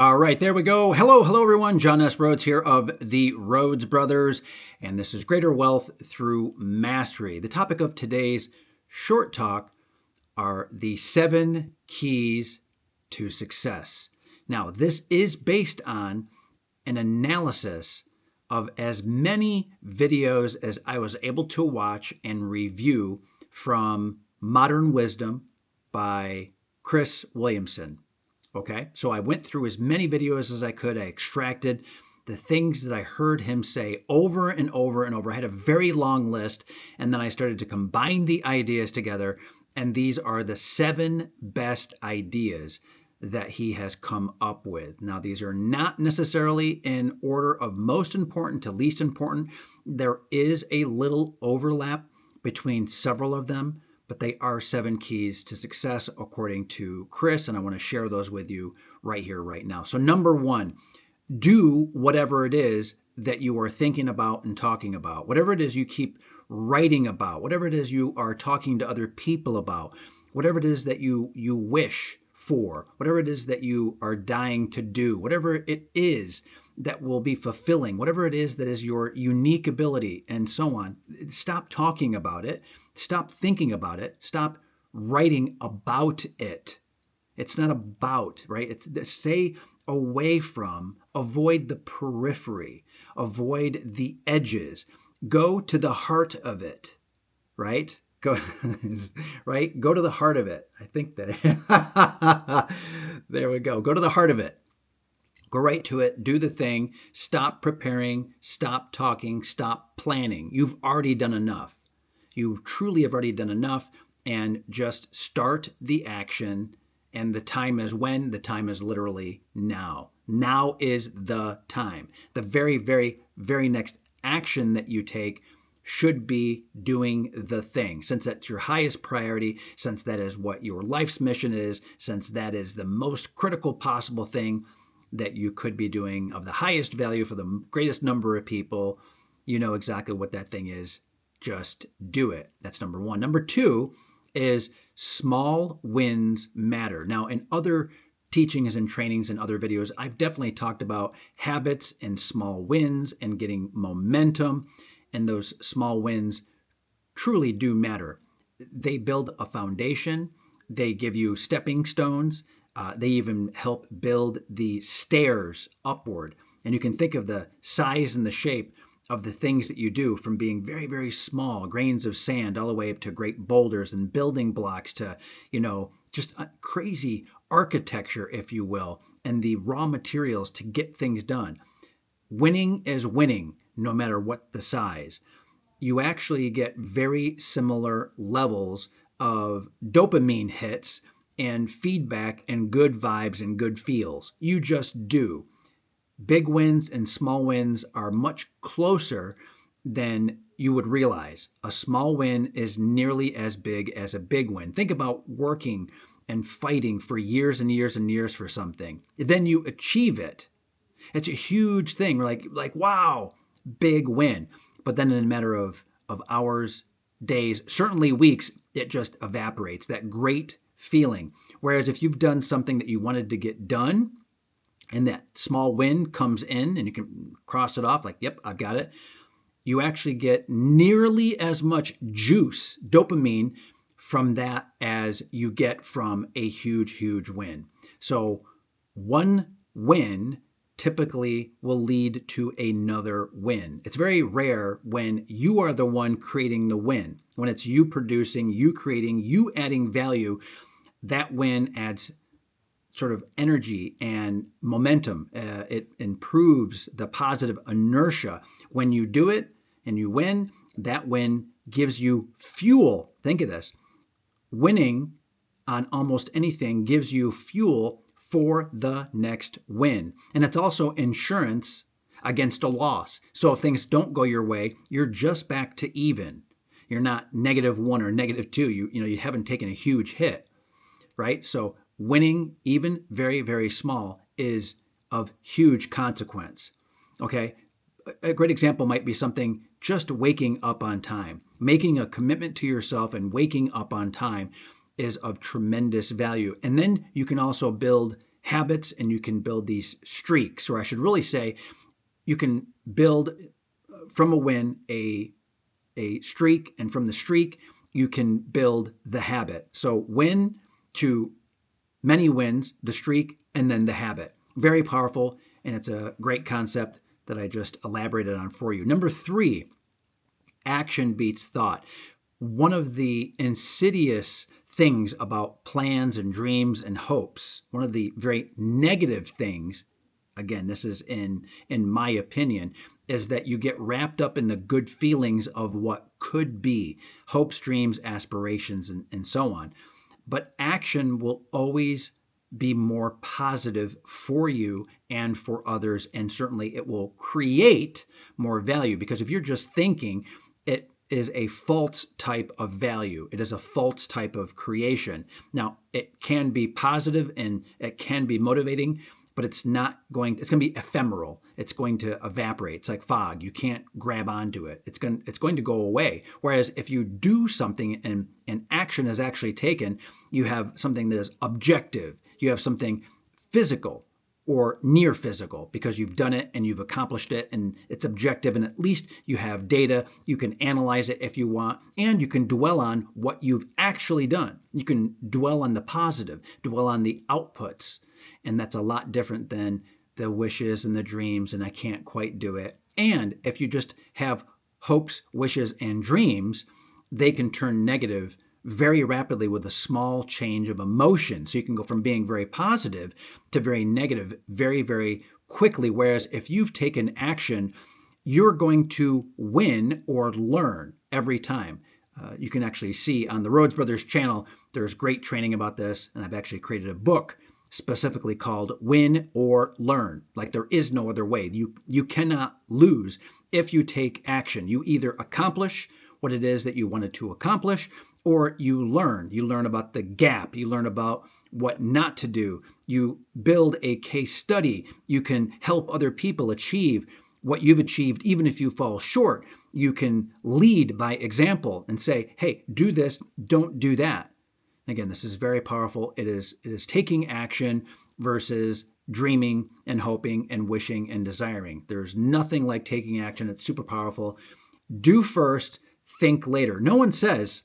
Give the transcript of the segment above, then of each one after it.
All right, there we go. Hello, everyone. John S. Rhodes here of the Rhodes Brothers, and this is Greater Wealth Through Mastery. The topic of today's short talk are the 7 keys to success. Now, this is based on an analysis of as many videos as I was able to watch and review from Modern Wisdom by Chris Williamson. Okay, so I went through as many videos as I could. I extracted the things that I heard him say over and over and over. I had a very long list, and then I started to combine the ideas together, and these are the 7 best ideas that he has come up with. Now, these are not necessarily in order of most important to least important. There is a little overlap between several of them, but they are 7 keys to success according to Chris, and I want to share those with you right here, right now. So number 1, do whatever it is that you are thinking about and talking about, whatever it is you keep writing about, whatever it is you are talking to other people about, whatever it is that you wish for, whatever it is that you are dying to do, whatever it is that will be fulfilling, whatever it is that is your unique ability, and so on. Stop talking about it. Stop thinking about it. Stop writing about it. It's not about, right? Stay away from, avoid the periphery, avoid the edges. Go to the heart of it, right? Go, right? Go to the heart of it. I think that, there we go. Go to the heart of it. Go right to it. Do the thing. Stop preparing. Stop talking. Stop planning. You've already done enough. You truly have already done enough, and just start the action. And the time is when? The time is literally now. Now is the time. The very, very, very next action that you take should be doing the thing. Since that's your highest priority, since that is what your life's mission is, since that is the most critical possible thing that you could be doing of the highest value for the greatest number of people, you know exactly what that thing is. Just do it. That's number 1. Number 2 is small wins matter. Now, in other teachings and trainings and other videos, I've definitely talked about habits and small wins and getting momentum, and those small wins truly do matter. They build a foundation. They give you stepping stones. They even help build the stairs upward. And you can think of the size and the shape of the things that you do, from being very, very small grains of sand all the way up to great boulders and building blocks to, just a crazy architecture, if you will, and the raw materials to get things done. Winning is winning, no matter what the size. You actually get very similar levels of dopamine hits and feedback and good vibes and good feels. You just do. Big wins and small wins are much closer than you would realize. A small win is nearly as big as a big win. Think about working and fighting for years and years and years for something. Then you achieve it. It's a huge thing. We're like, wow, big win. But then in a matter of hours, days, certainly weeks, it just evaporates, that great feeling. Whereas if you've done something that you wanted to get done, and that small win comes in and you can cross it off like, yep, I've got it, you actually get nearly as much juice, dopamine, from that as you get from a huge, huge win. So one win typically will lead to another win. It's very rare when you are the one creating the win. When it's you producing, you creating, you adding value, that win adds sort of energy and momentum. It improves the positive inertia. When you do it and you win, that win gives you fuel. Think of this. Winning on almost anything gives you fuel for the next win. And it's also insurance against a loss. So if things don't go your way, you're just back to even. You're not -1 or -2. You haven't taken a huge hit, right? So winning, even very, very small, is of huge consequence. Okay? A great example might be something just waking up on time. Making a commitment to yourself and waking up on time is of tremendous value. And then you can also build habits and you can build these streaks, or I should really say, you can build from a win a streak, and from the streak, you can build the habit. So win to many wins, the streak, and then the habit. Very powerful, and it's a great concept that I just elaborated on for you. Number 3, action beats thought. One of the insidious things about plans and dreams and hopes, one of the very negative things, again, this is in my opinion, is that you get wrapped up in the good feelings of what could be, hopes, dreams, aspirations, and so on. But action will always be more positive for you and for others, and certainly it will create more value, because if you're just thinking, it is a false type of value. It is a false type of creation. Now, it can be positive and it can be motivating, but it's going to be ephemeral. It's going to evaporate. It's like fog. You can't grab onto it. It's going to go away. Whereas if you do something and action is actually taken, you have something that is objective. You have something physical or near physical, because you've done it and you've accomplished it and it's objective, and at least you have data. You can analyze it if you want, and you can dwell on what you've actually done. You can dwell on the positive, dwell on the outputs, and that's a lot different than the wishes and the dreams and I can't quite do it. And if you just have hopes, wishes, and dreams, they can turn negative very rapidly with a small change of emotion. So you can go from being very positive to very negative very, very quickly. Whereas if you've taken action, you're going to win or learn every time. You can actually see on the Rhodes Brothers channel, there's great training about this. And I've actually created a book specifically called Win or Learn. Like, there is no other way. You cannot lose if you take action. You either accomplish what it is that you wanted to accomplish, or you learn about the gap, you learn about what not to do, you build a case study, you can help other people achieve what you've achieved. Even if you fall short, you can lead by example and say, hey, do this, don't do that. Again, this is very powerful. It is taking action versus dreaming and hoping and wishing and desiring. There's nothing like taking action. It's super powerful. Do first, think later. No one says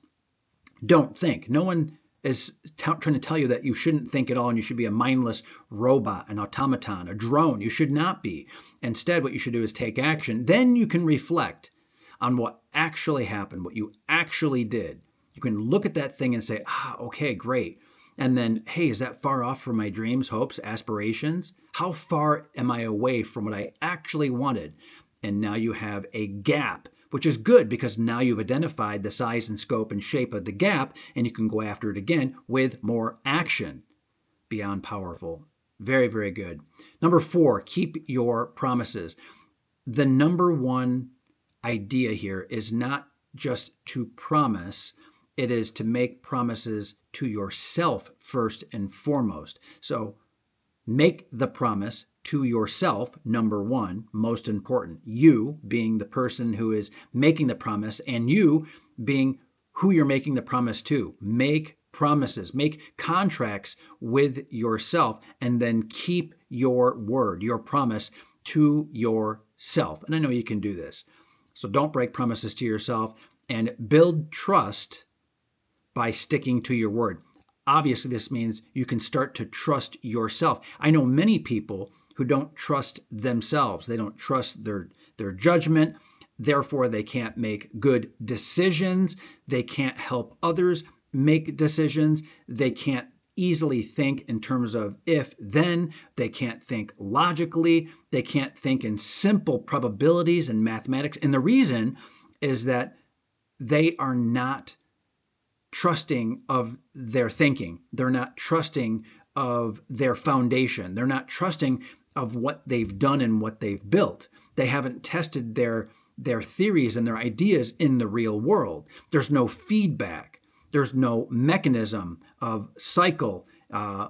don't think. No one is trying to tell you that you shouldn't think at all and you should be a mindless robot, an automaton, a drone. You should not be. Instead, what you should do is take action. Then you can reflect on what actually happened, what you actually did. You can look at that thing and say, okay, great. And then, hey, is that far off from my dreams, hopes, aspirations? How far am I away from what I actually wanted? And now you have a gap, which is good because now you've identified the size and scope and shape of the gap, and you can go after it again with more action. Beyond powerful. Very, very good. Number 4, keep your promises. The number one idea here is not just to promise, it is to make promises to yourself first and foremost. So make the promise to yourself, number 1, most important. You being the person who is making the promise, and you being who you're making the promise to. Make promises, make contracts with yourself, and then keep your word, your promise to yourself. And I know you can do this. So don't break promises to yourself, and build trust by sticking to your word. Obviously, this means you can start to trust yourself. I know many people who don't trust themselves. They don't trust their judgment. Therefore, they can't make good decisions. They can't help others make decisions. They can't easily think in terms of if, then. They can't think logically. They can't think in simple probabilities and mathematics. And the reason is that they are not trusting of their thinking. They're not trusting of their foundation. They're not trusting of what they've done and what they've built. They haven't tested their theories and their ideas in the real world. There's no feedback. There's no mechanism of cycle,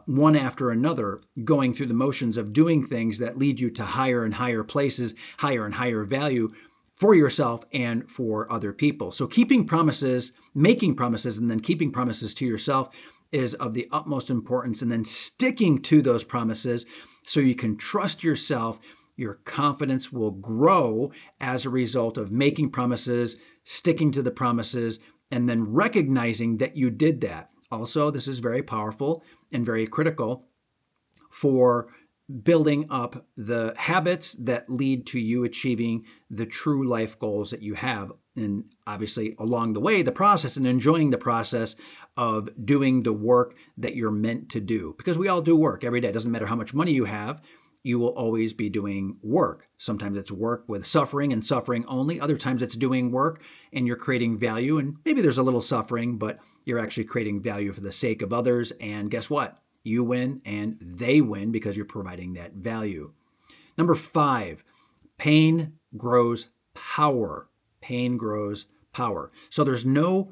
one after another, going through the motions of doing things that lead you to higher and higher places, higher and higher value for yourself and for other people. So keeping promises, making promises, and then keeping promises to yourself is of the utmost importance, and then sticking to those promises so you can trust yourself. Your confidence will grow as a result of making promises, sticking to the promises, and then recognizing that you did that. Also, this is very powerful and very critical for building up the habits that lead to you achieving the true life goals that you have. And obviously, along the way, the process and enjoying the process of doing the work that you're meant to do. Because we all do work every day. It doesn't matter how much money you have, you will always be doing work. Sometimes it's work with suffering and suffering only. Other times it's doing work and you're creating value. And maybe there's a little suffering, but you're actually creating value for the sake of others. And guess what? You win and they win because you're providing that value. Number 5, pain grows power. Pain grows power. So there's no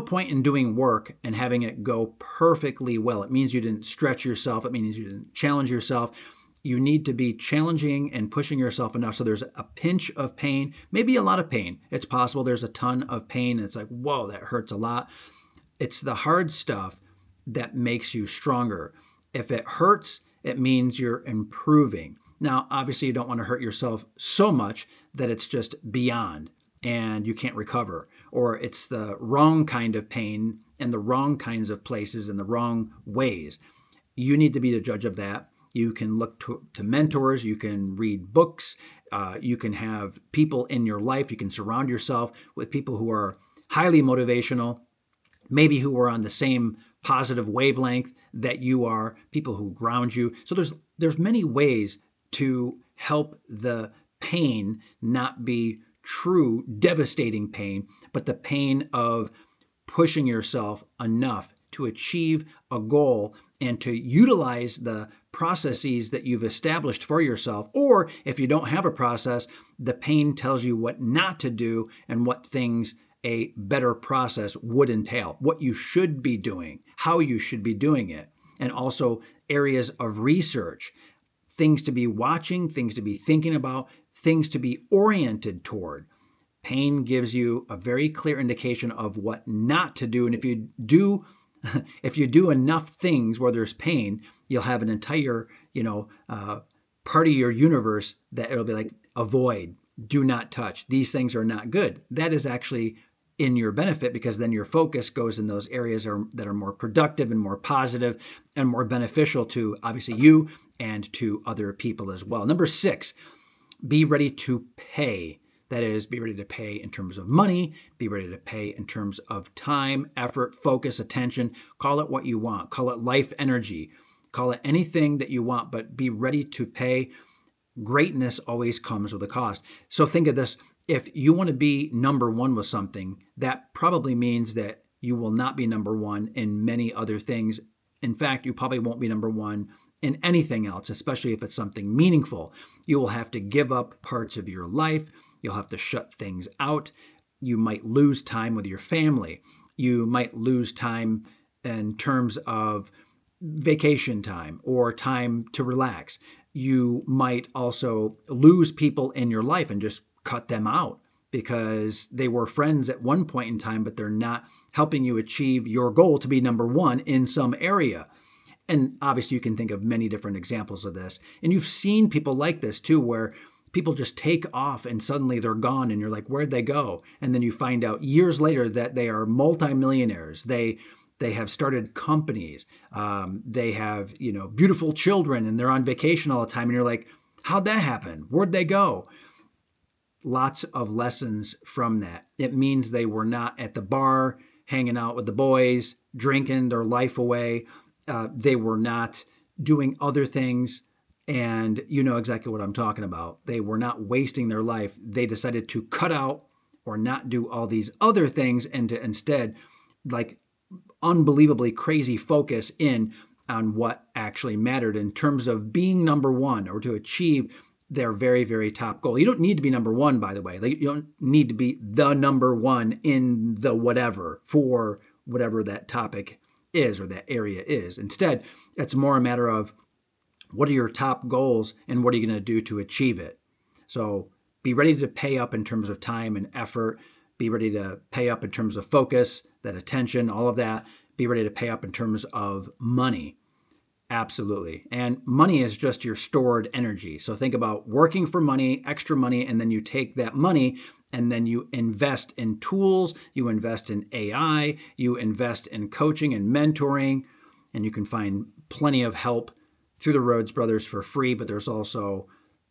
point in doing work and having it go perfectly well. It means you didn't stretch yourself. It means you didn't challenge yourself. You need to be challenging and pushing yourself enough so there's a pinch of pain, maybe a lot of pain. It's possible there's a ton of pain. And it's like, whoa, that hurts a lot. It's the hard stuff that makes you stronger. If it hurts, it means you're improving. Now, obviously, you don't want to hurt yourself so much that it's just beyond and you can't recover, or it's the wrong kind of pain and the wrong kinds of places and the wrong ways. You need to be the judge of that. You can look to mentors. You can read books. You can have people in your life. You can surround yourself with people who are highly motivational, maybe who are on the same positive wavelength that you are, people who ground you. So there's many ways to help the pain not be true, devastating pain, but the pain of pushing yourself enough to achieve a goal and to utilize the processes that you've established for yourself. Or if you don't have a process, the pain tells you what not to do and what things a better process would entail, what you should be doing, how you should be doing it, and also areas of research, things to be watching, things to be thinking about, things to be oriented toward. Pain gives you a very clear indication of what not to do. And if you do enough things where there's pain, you'll have an entire, part of your universe that it'll be like, avoid, do not touch. These things are not good. That is actually in your benefit because then your focus goes in those areas that are more productive and more positive and more beneficial to obviously you and to other people as well. Number 6, be ready to pay. That is, be ready to pay in terms of money, be ready to pay in terms of time, effort, focus, attention. Call it what you want. Call it life energy. Call it anything that you want, but be ready to pay. Greatness always comes with a cost. So think of this. If you want to be number one with something, that probably means that you will not be number one in many other things. In fact, you probably won't be number one in anything else, especially if it's something meaningful. You will have to give up parts of your life. You'll have to shut things out. You might lose time with your family. You might lose time in terms of vacation time or time to relax. You might also lose people in your life and just cut them out because they were friends at one point in time, but they're not helping you achieve your goal to be number one in some area. And obviously you can think of many different examples of this. And you've seen people like this too, where people just take off and suddenly they're gone and you're like, where'd they go? And then you find out years later that they are multimillionaires. They have started companies. They have, beautiful children and they're on vacation all the time. And you're like, how'd that happen? Where'd they go? Lots of lessons from that. It means they were not at the bar, hanging out with the boys, drinking their life away. They were not doing other things. And you know exactly what I'm talking about. They were not wasting their life. They decided to cut out or not do all these other things and to instead, unbelievably crazy focus in on what actually mattered in terms of being number one or to achieve their very, very top goal. You don't need to be number one, by the way. You don't need to be the number one in the whatever for whatever that topic is or that area is. Instead, it's more a matter of what are your top goals and what are you going to do to achieve it? So be ready to pay up in terms of time and effort. Be ready to pay up in terms of focus, that attention, all of that. be ready to pay up in terms of money. Absolutely. And money is just your stored energy. So think about working for money, extra money, and then you take that money and then you invest in tools, you invest in AI, you invest in coaching and mentoring, and you can find plenty of help through the Rhodes Brothers for free, but there's also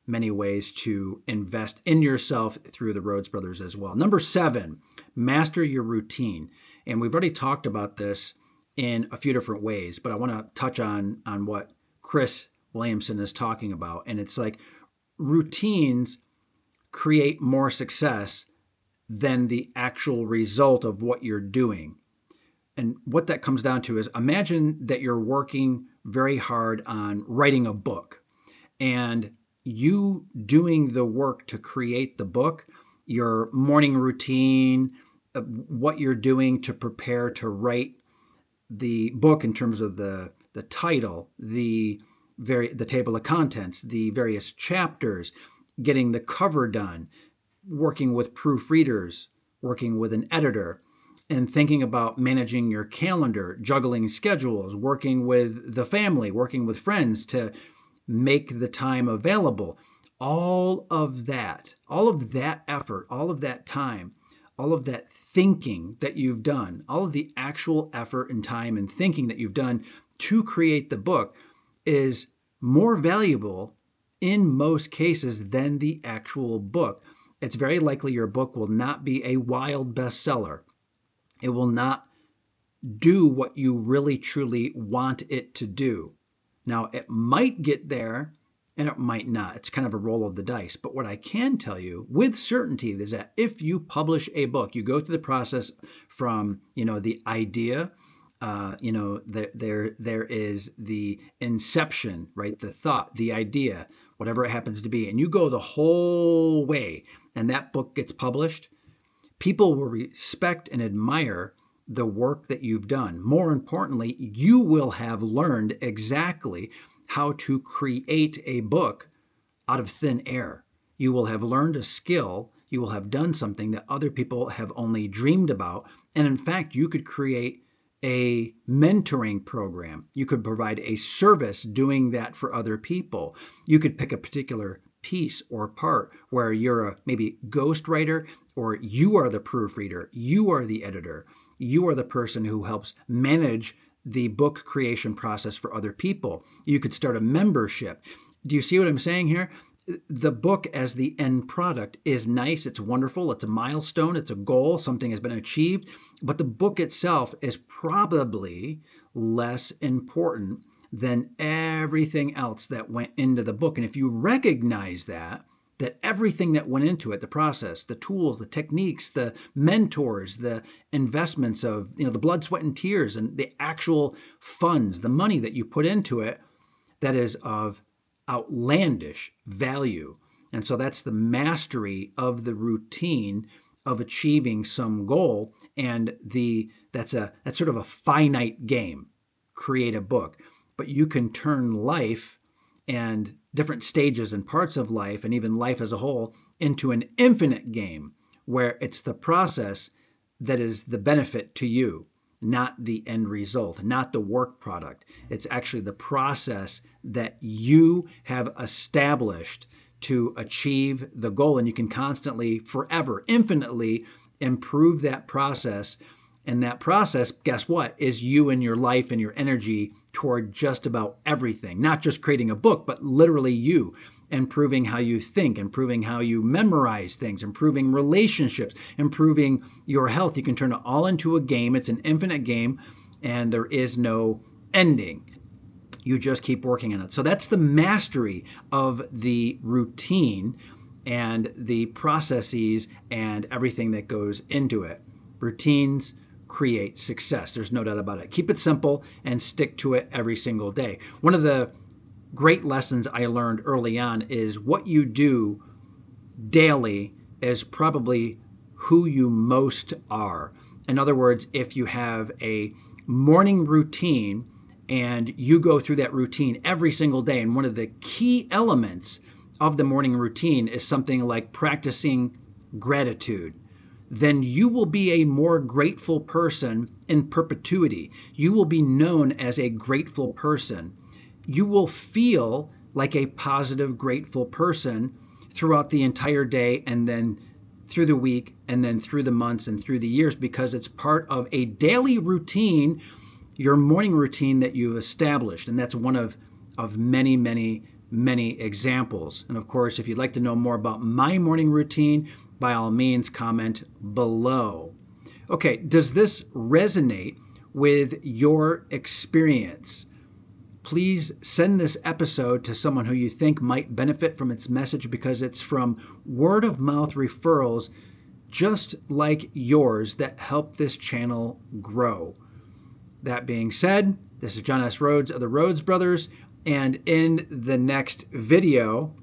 many ways to invest in yourself through the Rhodes Brothers as well. Number 7, master your routine. And we've already talked about this in a few different ways, but I want to touch on what Chris Williamson is talking about. And it's like routines create more success than the actual result of what you're doing. And what that comes down to is, imagine that you're working very hard on writing a book, and you doing the work to create the book, your morning routine, what you're doing to prepare to write the book in terms of the title, the table of contents, the various chapters, getting the cover done, working with proofreaders, working with an editor, and thinking about managing your calendar, juggling schedules, working with the family, working with friends to make the time available. All of that effort, all of that time, all of that thinking that you've done, all of the actual effort and time and thinking that you've done to create the book is more valuable in most cases than the actual book. It's very likely your book will not be a wild bestseller. It will not do what you really truly want it to do. Now, it might get there and it might not. It's kind of a roll of the dice. But what I can tell you with certainty is that if you publish a book, you go through the process from, the idea, there is the inception, right? The thought, the idea, whatever it happens to be, and you go the whole way, and that book gets published, people will respect and admire the work that you've done. More importantly, you will have learned exactly how to create a book out of thin air. You will have learned a skill. You will have done something that other people have only dreamed about. And in fact, you could create a mentoring program. You could provide a service doing that for other people. You could pick a particular piece or part where you're a maybe ghostwriter, or you are the proofreader, you are the editor, you are the person who helps manage the book creation process for other people. You could start a membership. Do you see what I'm saying here? The book as the end product is nice. It's wonderful. It's a milestone. It's a goal. Something has been achieved. But the book itself is probably less important than everything else that went into the book. And if you recognize that everything that went into it, the process, the tools, the techniques, the mentors, the investments of, the blood, sweat, and tears, and the actual funds, the money that you put into it, that is of outlandish value. And so that's the mastery of the routine of achieving some goal. And that's sort of a finite game. Create a book. But you can turn life and different stages and parts of life, and even life as a whole, into an infinite game where it's the process that is the benefit to you, not the end result, not the work product. It's actually the process that you have established to achieve the goal. And you can constantly, forever, infinitely improve that process. And that process, guess what, is you and your life and your energy toward just about everything, not just creating a book, but literally you, improving how you think, improving how you memorize things, improving relationships, improving your health. You can turn it all into a game. It's an infinite game, and there is no ending. You just keep working on it. So that's the mastery of the routine and the processes and everything that goes into it. Routines create success. There's no doubt about it. Keep it simple and stick to it every single day. One of the great lessons I learned early on is what you do daily is probably who you most are. In other words, if you have a morning routine and you go through that routine every single day, and one of the key elements of the morning routine is something like practicing gratitude. then you will be a more grateful person in perpetuity. You will be known as a grateful person. You will feel like a positive, grateful person throughout the entire day, and then through the week, and then through the months and through the years, because it's part of a daily routine, your morning routine that you've established. And that's one of many, many, many examples. And of course, if you'd like to know more about my morning routine, by all means, comment below. Okay, does this resonate with your experience? Please send this episode to someone who you think might benefit from its message, because it's from word of mouth referrals just like yours that help this channel grow. That being said, this is John S. Rhodes of the Rhodes Brothers, and in the next video,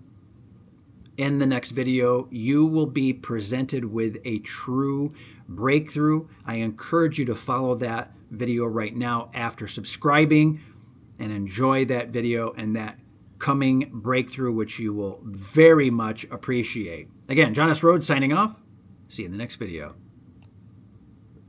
you will be presented with a true breakthrough. I encourage you to follow that video right now after subscribing, and enjoy that video and that coming breakthrough, which you will very much appreciate. Again, John S. Rhodes signing off. See you in the next video.